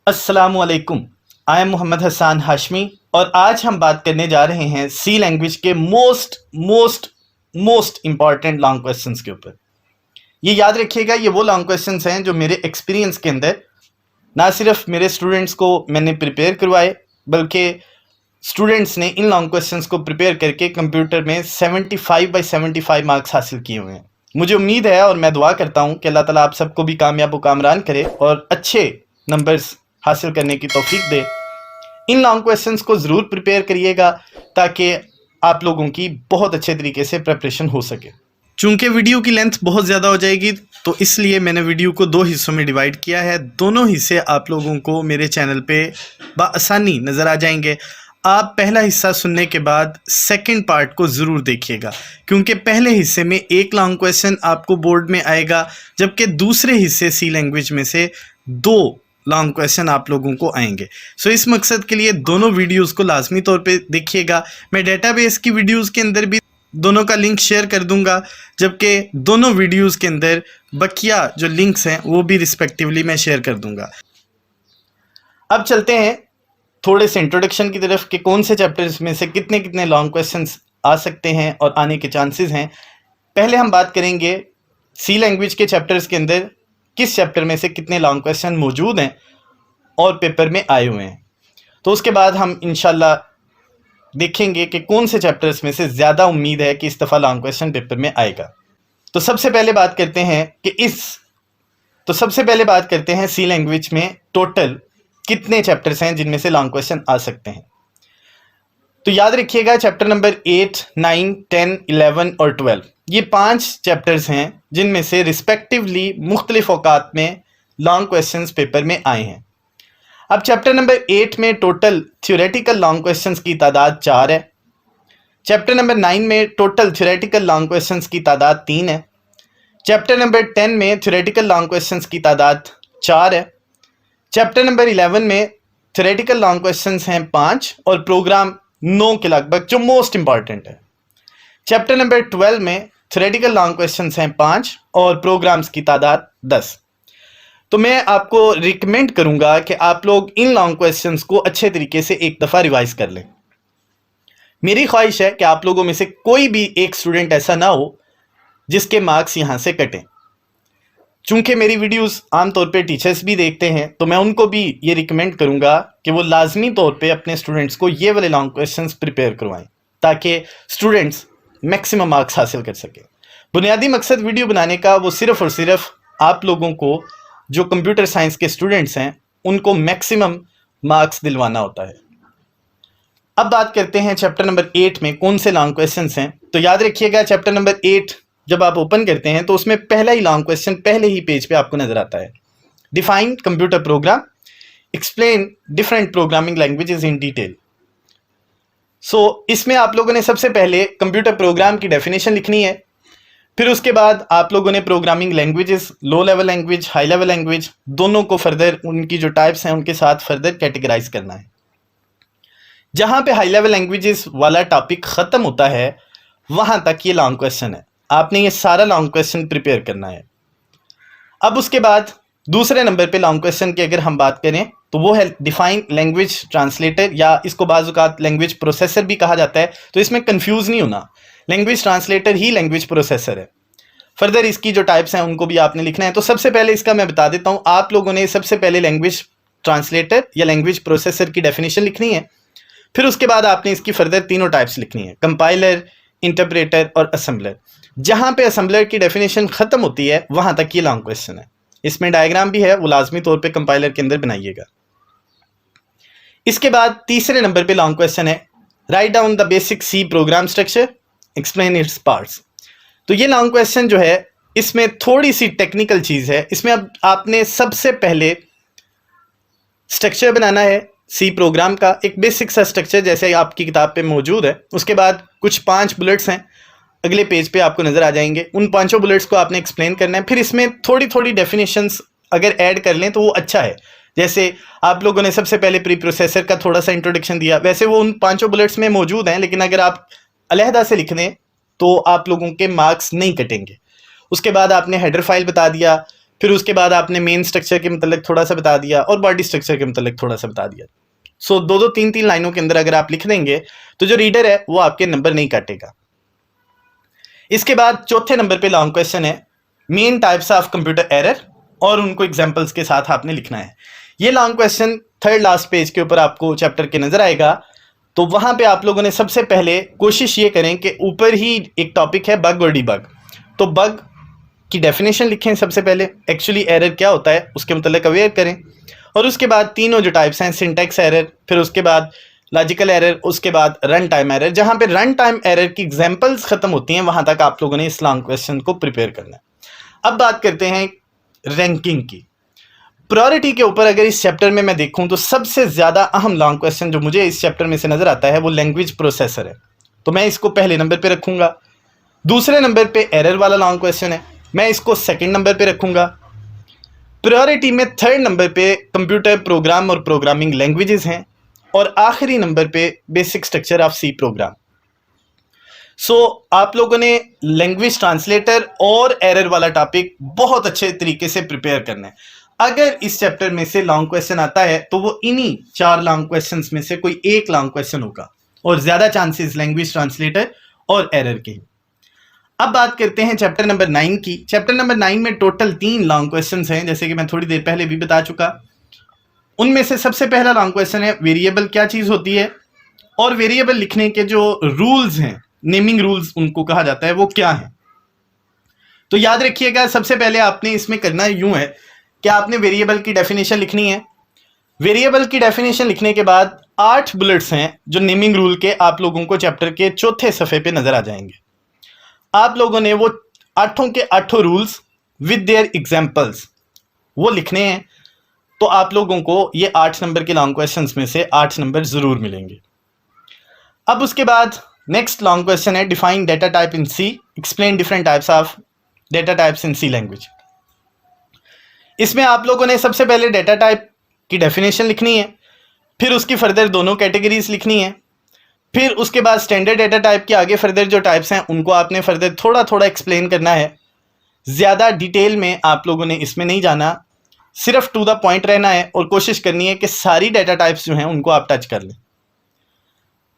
अस्सलामुअलैकुम। I am Mohammad Hasan Hashmi और आज हम बात करने जा रहे हैं सी लैंग्वेज के most most most important long questions के ऊपर। ये याद रखिएगा, ये वो लॉन्ग क्वेश्चंस हैं जो मेरे एक्सपीरियंस के अंदर ना सिर्फ मेरे स्टूडेंट्स को मैंने प्रिपेयर करवाए, बल्कि स्टूडेंट्स ने इन लॉन्ग क्वेश्चंस को प्रिपेयर करके कंप्यूटर में 75/75 मार्क्स हासिल किए हुए हैं। मुझे उम्मीद है और मैं दुआ करता हूँ कि अल्लाह ताला आप सबको भी कामयाब व कामरान करे और अच्छे नंबर्स हासिल करने की तौफीक दे। इन लॉन्ग क्वेश्चंस को ज़रूर प्रिपेयर करिएगा ताकि आप लोगों की बहुत अच्छे तरीके से प्रिपरेशन हो सके। चूँकि वीडियो की लेंथ बहुत ज़्यादा हो जाएगी तो इसलिए मैंने वीडियो को 2 हिस्सों में डिवाइड किया है। दोनों हिस्से आप लोगों को मेरे चैनल पे बआसानी नज़र आ जाएंगे। आप पहला हिस्सा सुनने के बाद सेकंड पार्ट को ज़रूर देखिएगा, क्योंकि पहले हिस्से में एक लॉन्ग क्वेश्चन आपको बोर्ड में आएगा, जबकि दूसरे हिस्से सी लैंग्वेज में से 2 लॉन्ग क्वेश्चन आप लोगों को आएंगे। सो इस मकसद के लिए दोनों वीडियोस को लाजमी तौर पे देखिएगा। मैं डेटाबेस की वीडियोस के अंदर भी दोनों का लिंक शेयर कर दूंगा, जबकि दोनों वीडियोस के अंदर बकिया जो लिंक्स हैं वो भी रिस्पेक्टिवली मैं शेयर कर दूंगा। अब चलते हैं थोड़े से इंट्रोडक्शन की तरफ कि कौन से चैप्टर्स में से कितने कितने लॉन्ग क्वेश्चंस आ सकते हैं और आने के चांसेस हैं। पहले हम बात करेंगे सी लैंग्वेज के चैप्टर्स के अंदर किस चैप्टर में से कितने लॉन्ग क्वेश्चन मौजूद हैं और पेपर में आए हुए हैं। तो उसके बाद हम इंशाल्लाह देखेंगे कि कौन से चैप्टर्स में से ज़्यादा उम्मीद है कि इस दफ़ा लॉन्ग क्वेश्चन पेपर में आएगा। तो सबसे पहले बात करते हैं सी लैंग्वेज में टोटल कितने चैप्टर्स हैं जिनमें से लॉन्ग क्वेश्चन आ सकते हैं। तो याद रखिएगा, चैप्टर नंबर 8, 9, 10, 11 और 12 ये 5 चैप्टर्स हैं जिनमें से रिस्पेक्टिवली मुख्तलिफ औकात में लॉन्ग क्वेश्चंस पेपर में आए हैं। अब चैप्टर नंबर 8 में टोटल थ्योरेटिकल लॉन्ग क्वेश्चंस की तादाद 4 है। चैप्टर नंबर 9 में टोटल थ्योरेटिकल लॉन्ग क्वेश्चंस की तादाद 3 है। चैप्टर नंबर 10 में थ्योरेटिकल लॉन्ग क्वेश्चंस की तादाद 4 है। चैप्टर नंबर 11 में थ्योरेटिकल लॉन्ग क्वेश्चंस हैं 5 और प्रोग्राम 9 के लगभग, जो मोस्ट इंपॉर्टेंट है। चैप्टर नंबर 12 में थ्योरेटिकल लॉन्ग क्वेश्चंस हैं 5 और प्रोग्राम्स की तादाद 10। तो मैं आपको रिकमेंड करूंगा कि आप लोग इन लॉन्ग क्वेश्चंस को अच्छे तरीके से एक दफ़ा रिवाइज कर लें। मेरी ख्वाहिश है कि आप लोगों में से कोई भी एक स्टूडेंट ऐसा ना हो जिसके मार्क्स यहाँ से कटें। चूँकि मेरी वीडियोस आमतौर पे टीचर्स भी देखते हैं, तो मैं उनको भी ये रिकमेंड करूँगा कि वो लाजमी तौर पे अपने स्टूडेंट्स को ये वाले लॉन्ग क्वेश्चंस प्रिपेयर करवाएं ताकि स्टूडेंट्स मैक्सिमम मार्क्स हासिल कर सकें। बुनियादी मकसद वीडियो बनाने का वो सिर्फ़ और सिर्फ आप लोगों को, जो कंप्यूटर साइंस के स्टूडेंट्स हैं, उनको मैक्सिमम मार्क्स दिलवाना होता है। अब बात करते हैं चैप्टर नंबर 8 में कौन से लॉन्ग क्वेश्चंस हैं। तो याद रखिएगा, चैप्टर नंबर 8 जब आप ओपन करते हैं तो उसमें पहला ही लॉन्ग क्वेश्चन पहले ही पेज पे आपको नजर आता है। Define computer program, explain different programming languages in detail. So इसमें आप लोगों ने सबसे पहले कंप्यूटर प्रोग्राम की डेफिनेशन लिखनी है। फिर उसके बाद आप लोगों ने programming languages, low level language, high level language, दोनों को फर्दर उनकी जो टाइप्स हैं उनके साथ फर्दर कैटेगराइज करना है। जहाँ पे हाई लेवल लैंग्वेजेस वाला टॉपिक ख़त्म होता है वहाँ तक ये लॉन्ग क्वेश्चन है। आपने ये सारा लॉन्ग क्वेश्चन प्रिपेयर करना है। अब उसके बाद दूसरे नंबर पे लॉन्ग क्वेश्चन की अगर हम बात करें तो वो है डिफाइन लैंग्वेज ट्रांसलेटर, या इसको बाज़-औक़ात लैंग्वेज प्रोसेसर भी कहा जाता है। तो इसमें कंफ्यूज नहीं होना, लैंग्वेज ट्रांसलेटर ही लैंग्वेज प्रोसेसर है। फर्दर इसकी जो टाइप्स हैं उनको भी आपने लिखना है। तो सबसे पहले इसका मैं बता देता हूँ, आप लोगों ने सबसे पहले लैंग्वेज ट्रांसलेटर या लैंग्वेज प्रोसेसर की डेफिनेशन लिखनी है। फिर उसके बाद आपने इसकी फर्दर तीनों टाइप्स लिखनी है, कंपाइलर, इंटरप्रेटर और असेंबलर। जहाँ पे असेंबलर की डेफिनेशन ख़त्म होती है वहाँ तक ये लॉन्ग क्वेश्चन है। इसमें डायग्राम भी है, वो लाजमी तौर पे कंपाइलर के अंदर बनाइएगा। इसके बाद तीसरे नंबर पे लॉन्ग क्वेश्चन है write down the basic C program structure, explain its parts. तो ये लॉन्ग क्वेश्चन जो है इसमें थोड़ी सी टेक्निकल चीज़ है। इसमें अब आपने सबसे पहले स्ट्रक्चर बनाना है सी प्रोग्राम का, एक बेसिक सा स्ट्रक्चर जैसे आपकी किताब पे मौजूद है। उसके बाद कुछ 5 बुलेट्स हैं, अगले पेज पे आपको नज़र आ जाएंगे। उन 5 बुलेट्स को आपने एक्सप्लेन करना है। फिर इसमें थोड़ी थोड़ी डेफिनेशंस अगर ऐड कर लें तो वो अच्छा है। जैसे आप लोगों ने सबसे पहले प्री प्रोसेसर का थोड़ा सा इंट्रोडक्शन दिया, वैसे वो उन 5 बुलेट्स में मौजूद हैं, लेकिन अगर आप अलहदा से लिख दें तो आप लोगों के मार्क्स नहीं कटेंगे। उसके बाद आपने हेडर फाइल बता दिया, फिर उसके बाद आपने मेन स्ट्रक्चर के मतलब थोड़ा सा बता दिया और बॉडी स्ट्रक्चर के मतलब थोड़ा सा बता दिया। सो दो दो तीन तीन लाइनों के अंदर अगर आप लिख देंगे तो जो रीडर है वो आपके नंबर नहीं काटेगा। इसके बाद चौथे नंबर पे लॉन्ग क्वेश्चन है main types of computer error, और उनको एग्जांपल्स के साथ आपने लिखना है। ये long question third last page के ऊपर आपको चैप्टर के नजर आएगा। तो वहां पे आप लोगों ने सबसे पहले कोशिश ये करें कि ऊपर ही एक टॉपिक है बग और डीबग, तो बग की डेफिनेशन लिखें सबसे पहले, एक्चुअली एरर क्या होता है उसके मतलब अवेयर करें, और उसके बाद तीनों जो टाइप्स हैं सिंटैक्स एरर, फिर उसके बाद लॉजिकल एरर, उसके बाद रन टाइम एरर। जहां पे रन टाइम एरर की एग्जांपल्स खत्म होती हैं वहां तक आप लोगों ने इस लॉन्ग क्वेश्चन को प्रिपेयर करना है। अब बात करते हैं रैंकिंग की। प्रायोरिटी के ऊपर अगर इस चैप्टर में मैं देखूं तो सबसे ज्यादा अहम लॉन्ग क्वेश्चन जो मुझे इस चैप्टर में से नजर आता है वो लैंग्वेज प्रोसेसर है, तो मैं इसको पहले नंबर पे रखूंगा। दूसरे नंबर पे एरर वाला लॉन्ग क्वेश्चन है, मैं इसको सेकंड नंबर पे रखूंगा। प्रायोरिटी में थर्ड नंबर पे कंप्यूटर प्रोग्राम और प्रोग्रामिंग लैंग्वेजेस हैं, और आखिरी नंबर पे basic structure of C program. So आप लोगों ने लैंग्वेज ट्रांसलेटर और एरर वाला टॉपिक बहुत अच्छे तरीके से प्रिपेयर करना है। अगर इस चैप्टर में से लॉन्ग क्वेश्चन आता है तो वो इन्हीं 4 लॉन्ग क्वेश्चंस में से कोई एक लॉन्ग क्वेश्चन होगा, और ज्यादा चांसेस लैंग्वेज ट्रांसलेटर और एरर के। अब बात करते हैं चैप्टर नंबर 9 की। चैप्टर नंबर 9 में टोटल 3 लॉन्ग क्वेश्चंस हैं, जैसे कि मैं थोड़ी देर पहले भी बता चुका। उनमें से सबसे पहला लॉन्ग क्वेश्चन है वेरिएबल क्या चीज होती है, और वेरिएबल लिखने के जो रूल्स हैं, नेमिंग रूल्स उनको कहा जाता है, वो क्या है। तो याद रखिएगा सबसे पहले आपने इसमें करना यूं है कि आपने वेरिएबल की डेफिनेशन लिखनी है। वेरिएबल की डेफिनेशन लिखने के बाद 8 बुलेट्स हैं जो नेमिंग रूल के आप लोगों को चैप्टर के चौथे सफ़े पे नजर आ जाएंगे। आप लोगों ने वो 8 के 8 रूल्स विद देयर एग्जांपल्स वो लिखने हैं। तो आप लोगों को ये 8 नंबर के लॉन्ग क्वेश्चंस में से 8 नंबर जरूर मिलेंगे। अब उसके बाद नेक्स्ट लॉन्ग क्वेश्चन है define data type in C, explain different types of data types in C language. इसमें आप लोगों ने सबसे पहले डेटा टाइप की डेफिनेशन लिखनी है, फिर उसकी फर्दर दोनों कैटेगरीज लिखनी है, फिर उसके बाद स्टैंडर्ड डेटा टाइप के आगे फर्दर जो टाइप्स हैं उनको आपने फर्दर थोड़ा थोड़ा एक्सप्लेन करना है। ज़्यादा डिटेल में आप लोगों ने इसमें नहीं जाना, सिर्फ टू द पॉइंट रहना है, और कोशिश करनी है कि सारी डेटा टाइप्स जो हैं उनको आप टच कर लें।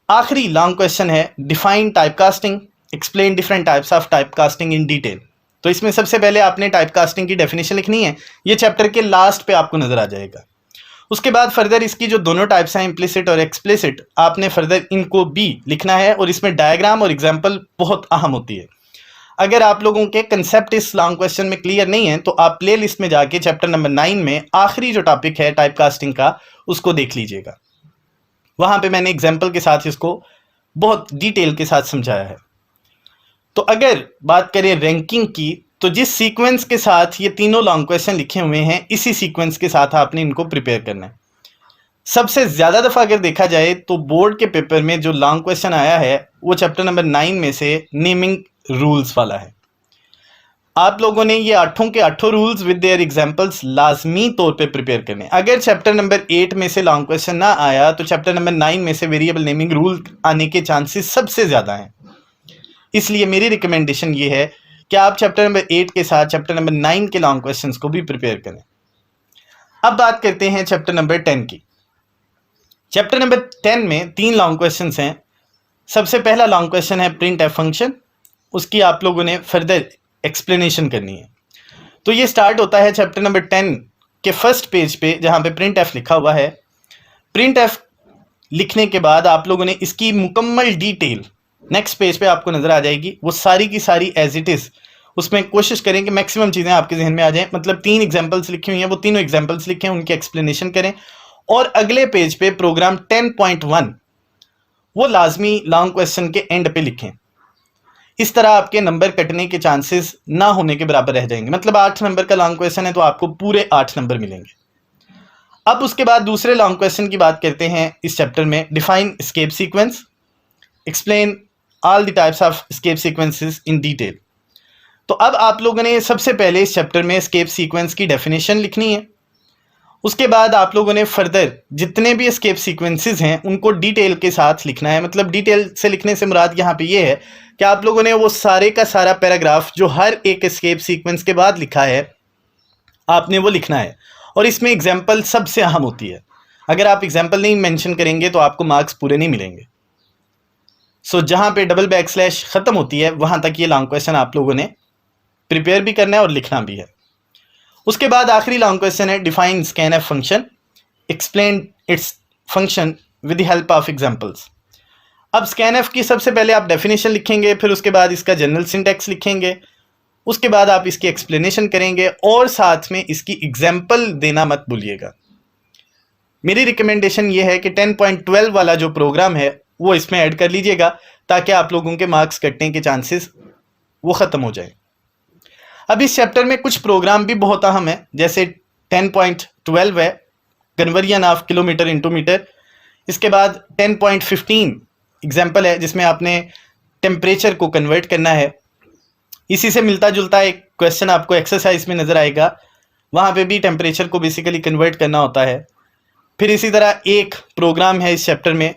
आखिरी लॉन्ग क्वेश्चन है define typecasting, explain different types of typecasting in detail. तो इसमें सबसे पहले आपने टाइपकास्टिंग की डेफिनेशन लिखनी है, ये चैप्टर के लास्ट पे आपको नजर आ जाएगा। उसके बाद फर्दर इसकी जो दोनों टाइप्स हैं इम्प्लिसिट और एक्सप्लिसिट, आपने फर्दर इनको भी लिखना है, और इसमें डायग्राम और एग्जाम्पल बहुत अहम होती है। अगर आप लोगों के कंसेप्ट इस लॉन्ग क्वेश्चन में क्लियर नहीं है तो आप प्ले लिस्ट में जाके चैप्टर नंबर 9 में आखिरी जो टॉपिक है टाइपकास्टिंग का उसको देख लीजिएगा, वहां पे मैंने एग्जाम्पल के साथ इसको बहुत डिटेल के साथ समझाया है। तो अगर बात करें रैंकिंग की, तो जिस सीक्वेंस के साथ ये तीनों लॉन्ग क्वेश्चन लिखे हुए हैं इसी सीक्वेंस के साथ आपने इनको प्रिपेयर करना है। सबसे ज्यादा दफा अगर देखा जाए तो बोर्ड के पेपर में जो लॉन्ग क्वेश्चन आया है वो चैप्टर नंबर 9 में से नेमिंग रूल्स वाला है। आप लोगों ने ये 8 के 8 रूल्स विद देयर एग्जांपल्स लाजमी तौर पे प्रिपेयर करने। अगर चैप्टर नंबर 8 में से लॉन्ग क्वेश्चन ना आया तो चैप्टर नंबर 9 में से वेरिएबल नेमिंग रूल आने के चांसेस सबसे ज़्यादा हैं। इसलिए मेरी रिकमेंडेशन ये है कि आप चैप्टर नंबर 8 के साथ चैप्टर नंबर 9 के लॉन्ग क्वेश्चन को भी प्रिपेयर करें। अब बात करते हैं चैप्टर नंबर 10 की। चैप्टर नंबर 10 में 3 लॉन्ग क्वेश्चन हैं। सबसे पहला लॉन्ग क्वेश्चन है प्रिंट एफ फंक्शन, उसकी आप लोगों ने फर्दर एक्सप्लेनेशन करनी है। तो ये स्टार्ट होता है चैप्टर नंबर 10 के फर्स्ट पेज पे जहाँ पे प्रिंट एफ लिखा हुआ है। प्रिंट एफ लिखने के बाद आप लोगों ने इसकी मुकम्मल डिटेल नेक्स्ट पेज पे आपको नज़र आ जाएगी, वो सारी की सारी एज इट इज़। उसमें कोशिश करें कि मैक्सिमम चीज़ें आपके जहन में आ जाएं। मतलब 3 एग्जाम्पल्स लिखी हुई हैं, वो तीनों एग्जाम्पल्स लिखें, उनकी एक्सप्लेनेशन करें, और अगले पेज पे प्रोग्राम 10.1 वो लाजमी लॉन्ग क्वेश्चन के एंड पे लिखें। इस तरह आपके नंबर कटने के चांसेस ना होने के बराबर रह जाएंगे। मतलब 8 नंबर का लॉन्ग क्वेश्चन है तो आपको पूरे 8 नंबर मिलेंगे। अब उसके बाद दूसरे लॉन्ग क्वेश्चन की बात करते हैं इस चैप्टर में। Define escape sequence, explain all the types of escape sequences in detail. तो अब आप लोगों ने सबसे पहले इस चैप्टर में एस्केप सीक्वेंस की डेफिनेशन लिखनी है। उसके बाद आप लोगों ने फर्दर जितने भी एस्केप सीक्वेंसेस हैं उनको डिटेल के साथ लिखना है। मतलब डिटेल से लिखने से मुराद यहाँ पे ये है कि आप लोगों ने वो सारे का सारा पैराग्राफ जो हर एक एस्केप सीक्वेंस के बाद लिखा है आपने वो लिखना है। और इसमें एग्जाम्पल सबसे अहम होती है। अगर आप एग्जाम्पल नहीं मेंशन करेंगे तो आपको मार्क्स पूरे नहीं मिलेंगे। सो जहाँ पे डबल बैकस्लैश ख़त्म होती है वहाँ तक ये लॉन्ग क्वेश्चन आप लोगों ने प्रिपेयर भी करना है और लिखना भी है। उसके बाद आखिरी लॉन्ग क्वेश्चन है define scanf function, explain its function with the help of examples. अब स्कैनएफ की सबसे पहले आप डेफिनेशन लिखेंगे, फिर उसके बाद इसका जनरल सिंटैक्स लिखेंगे, उसके बाद आप इसकी एक्सप्लेनेशन करेंगे और साथ में इसकी एग्जाम्पल देना मत भूलिएगा। मेरी रिकमेंडेशन ये है कि 10.12 वाला जो प्रोग्राम है वो इसमें ऐड कर लीजिएगा ताकि आप लोगों के मार्क्स कटने के चांसेस वो ख़त्म हो जाए। अब इस चैप्टर में कुछ प्रोग्राम भी बहुत अहम है, जैसे 10.12 है conversion of kilometre into metre. इसके बाद 10.15 एग्जाम्पल है जिसमें आपने टेम्परेचर को कन्वर्ट करना है। इसी से मिलता जुलता एक क्वेश्चन आपको एक्सरसाइज में नज़र आएगा, वहाँ पे भी टेम्परेचर को बेसिकली कन्वर्ट करना होता है। फिर इसी तरह एक प्रोग्राम है इस चैप्टर में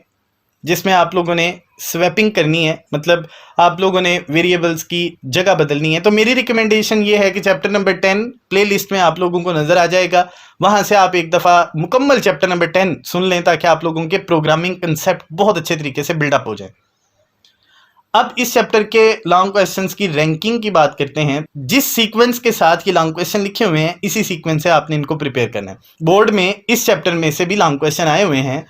जिसमें आप लोगों ने स्वैपिंग करनी है, मतलब आप लोगों ने वेरिएबल्स की जगह बदलनी है। तो मेरी रिकमेंडेशन ये है कि चैप्टर नंबर 10 प्लेलिस्ट में आप लोगों को नज़र आ जाएगा, वहाँ से आप एक दफ़ा मुकम्मल चैप्टर नंबर 10 सुन लें ताकि आप लोगों के प्रोग्रामिंग कंसेप्ट बहुत अच्छे तरीके से बिल्डअप हो जाए। अब इस चैप्टर के लॉन्ग क्वेश्चंस की रैंकिंग की बात करते हैं। जिस सीक्वेंस के साथ ये लॉन्ग क्वेश्चन लिखे हुए हैं इसी सीक्वेंस से आपने इनको प्रिपेयर करना है। बोर्ड में इस चैप्टर में से भी लॉन्ग क्वेश्चन आए हुए हैं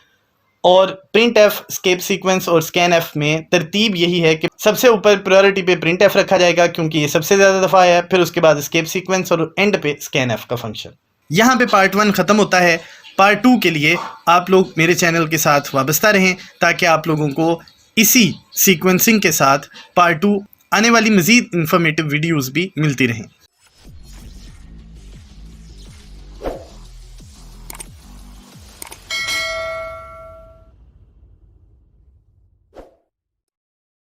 और प्रिंट एफ, स्केप सीक्वेंस और स्कैन एफ में तरतीब यही है कि सबसे ऊपर प्रायोरिटी पे प्रिंट एफ रखा जाएगा क्योंकि ये सबसे ज़्यादा दफ़ा आया है, फिर उसके बाद स्केप सीक्वेंस और एंड पे स्कैन एफ का फंक्शन। यहाँ पे पार्ट 1 ख़त्म होता है। पार्ट 2 के लिए आप लोग मेरे चैनल के साथ वाबस्ता रहें ताकि आप लोगों को इसी सीक्वेंसिंग के साथ पार्ट 2 आने वाली मज़ीद इंफॉर्मेटिव वीडियोज़ भी मिलती रहें।